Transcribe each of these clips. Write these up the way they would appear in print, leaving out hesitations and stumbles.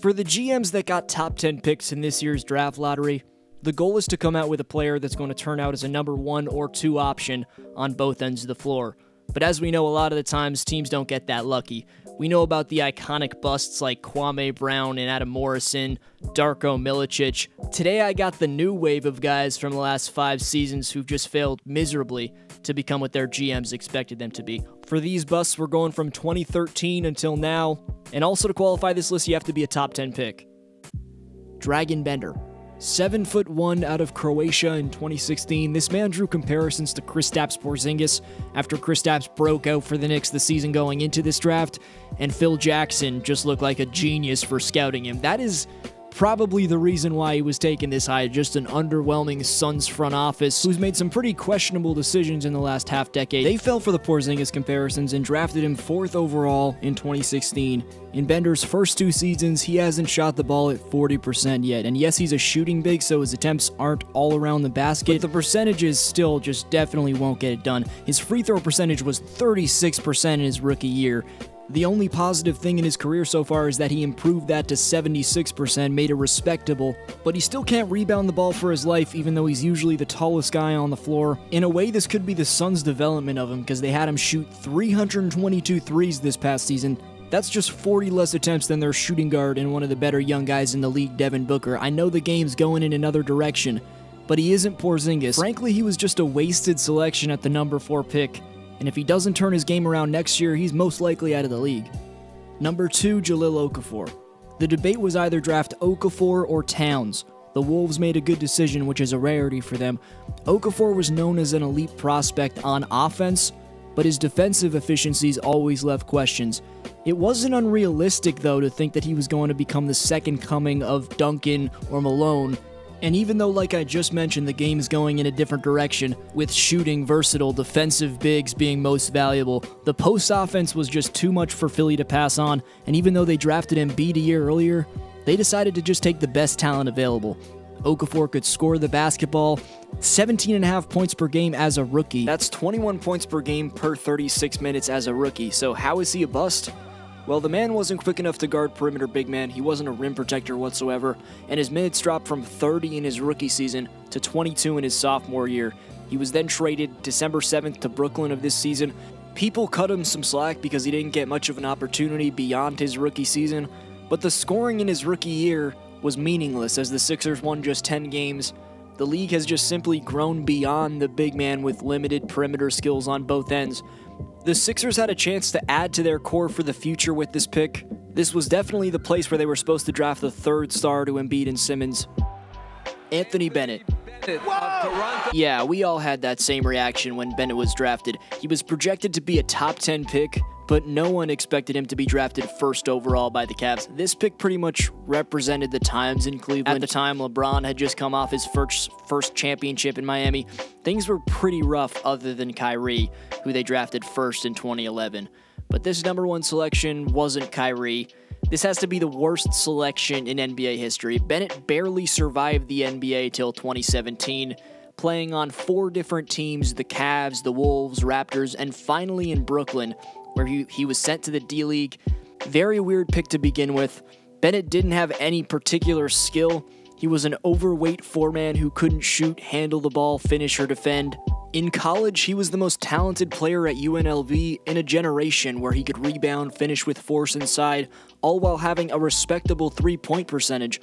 For the GMs that got top 10 picks in this year's draft lottery, the goal is to come out with a player that's going to turn out as a number 1 or 2 option on both ends of the floor. But as we know, a lot of the times, teams don't get that lucky. We know about the iconic busts like Kwame Brown and Adam Morrison, Darko Milicic. Today I got the new wave of guys from the last 5 seasons who've just failed miserably to become what their GMs expected them to be. For these busts, we're going from 2013 until now, and also to qualify this list, you have to be a top 10 pick. Dragan Bender. 7'1" out of Croatia in 2016, this man drew comparisons to Kristaps Porzingis after Kristaps broke out for the Knicks the season going into this draft, and Phil Jackson just looked like a genius for scouting him. That is probably the reason why he was taken this high, just an underwhelming Suns front office who's made some pretty questionable decisions in the last half-decade. They fell for the Porzingis comparisons and drafted him 4th overall in 2016. In Bender's first 2 seasons, he hasn't shot the ball at 40% yet, and yes, he's a shooting big, so his attempts aren't all around the basket, but the percentages still just definitely won't get it done. His free throw percentage was 36% in his rookie year. The only positive thing in his career so far is that he improved that to 76%, made it respectable, but he still can't rebound the ball for his life even though he's usually the tallest guy on the floor. In a way, this could be the Suns' development of him because they had him shoot 322 threes this past season. That's just 40 less attempts than their shooting guard and one of the better young guys in the league, Devin Booker. I know the game's going in another direction, but he isn't Porzingis. Frankly, he was just a wasted selection at the number 4 pick. And if he doesn't turn his game around next year, he's most likely out of the league. Number 2, Jahlil Okafor. The debate was either draft Okafor or Towns. The Wolves made a good decision, which is a rarity for them. Okafor was known as an elite prospect on offense, but his defensive efficiencies always left questions. It wasn't unrealistic, though, to think that he was going to become the second coming of Duncan or Malone. And even though, like I just mentioned, the game is going in a different direction, with shooting, versatile, defensive bigs being most valuable, the post offense was just too much for Philly to pass on, and even though they drafted Embiid a year earlier, they decided to just take the best talent available. Okafor could score the basketball, 17.5 points per game as a rookie. That's 21 points per game per 36 minutes as a rookie, so how is he a bust? Well, the man wasn't quick enough to guard perimeter big man, he wasn't a rim protector whatsoever, and his minutes dropped from 30 in his rookie season to 22 in his sophomore year. He was then traded December 7th to Brooklyn of this season. People cut him some slack because he didn't get much of an opportunity beyond his rookie season, but the scoring in his rookie year was meaningless as the Sixers won just 10 games. The league has just simply grown beyond the big man with limited perimeter skills on both ends. The Sixers had a chance to add to their core for the future with this pick. This was definitely the place where they were supposed to draft the 3rd star to Embiid and Simmons. Anthony Bennett. Yeah, we all had that same reaction when Bennett was drafted. He was projected to be a top 10 pick, but no one expected him to be drafted 1st overall by the Cavs. This pick pretty much represented the times in Cleveland. At the time, LeBron had just come off his first championship in Miami. Things were pretty rough other than Kyrie, who they drafted 1st in 2011. But this number 1 selection wasn't Kyrie. This has to be the worst selection in NBA history. Bennett barely survived the NBA till 2017, playing on 4 different teams, the Cavs, the Wolves, Raptors, and finally in Brooklyn, where he was sent to the D-League. Very weird pick to begin with. Bennett didn't have any particular skill. He was an overweight 4-man who couldn't shoot, handle the ball, finish, or defend. In college, he was the most talented player at UNLV in a generation where he could rebound, finish with force inside, all while having a respectable 3-point percentage.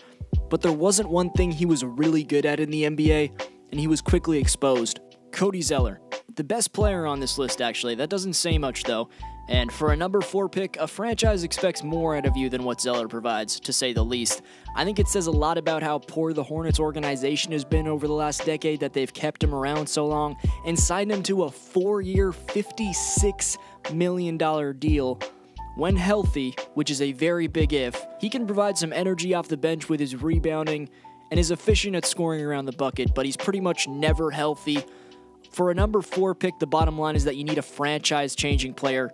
But there wasn't one thing he was really good at in the NBA, and he was quickly exposed. Cody Zeller. The best player on this list, actually. That doesn't say much, though. And for a number 4 pick, a franchise expects more out of you than what Zeller provides, to say the least. I think it says a lot about how poor the Hornets organization has been over the last decade that they've kept him around so long and signed him to a 4-year, $56 million deal. When healthy, which is a very big if, he can provide some energy off the bench with his rebounding and is efficient at scoring around the bucket, but he's pretty much never healthy. For a number 4 pick, the bottom line is that you need a franchise-changing player.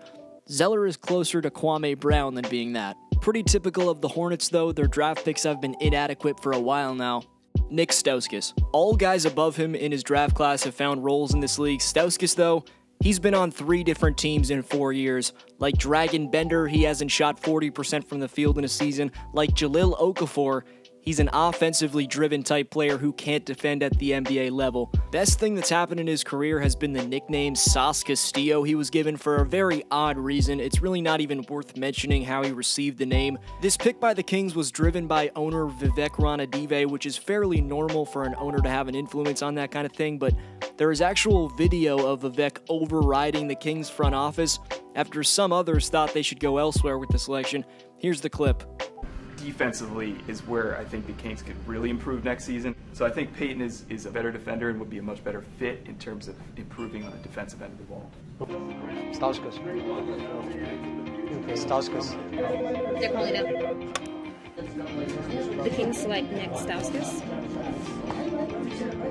Zeller is closer to Kwame Brown than being that. Pretty typical of the Hornets, though. Their draft picks have been inadequate for a while now. Nick Stauskas. All guys above him in his draft class have found roles in this league. Stauskas, though, He's been on 3 different teams in 4 years. Like Dragon Bender, he hasn't shot 40% from the field in a season. Like Jahlil Okafor, he's an offensively driven type player who can't defend at the NBA level. Best thing that's happened in his career has been the nickname Sauce Castillo he was given for a very odd reason. It's really not even worth mentioning how he received the name. This pick by the Kings was driven by owner Vivek Ranadive, which is fairly normal for an owner to have an influence on that kind of thing, but there is actual video of Vivek overriding the Kings front office after some others thought they should go elsewhere with the selection. Here's the clip. Defensively is where I think the Kings could really improve next season. So I think Payton is a better defender and would be a much better fit in terms of improving on the defensive end of the ball. Stauskas. Okay, Stauskas. They're calling out. The Kings select Nick Stauskas.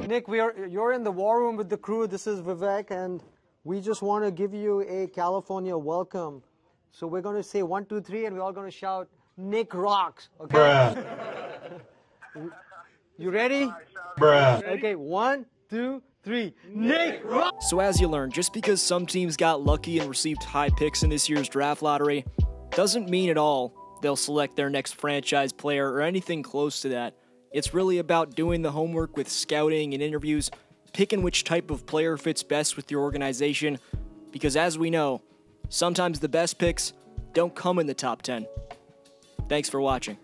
Nick, you're in the war room with the crew. This is Vivek, and we just want to give you a California welcome. So we're going to say 1, 2, 3, and we're all going to shout, Nick rocks, okay? Bruh. You ready? Bruh. Okay, 1, 2, 3. Nick rocks! So as you learn, just because some teams got lucky and received high picks in this year's draft lottery, doesn't mean at all they'll select their next franchise player or anything close to that. It's really about doing the homework with scouting and interviews, picking which type of player fits best with your organization, because as we know, sometimes the best picks don't come in the top 10. Thanks for watching.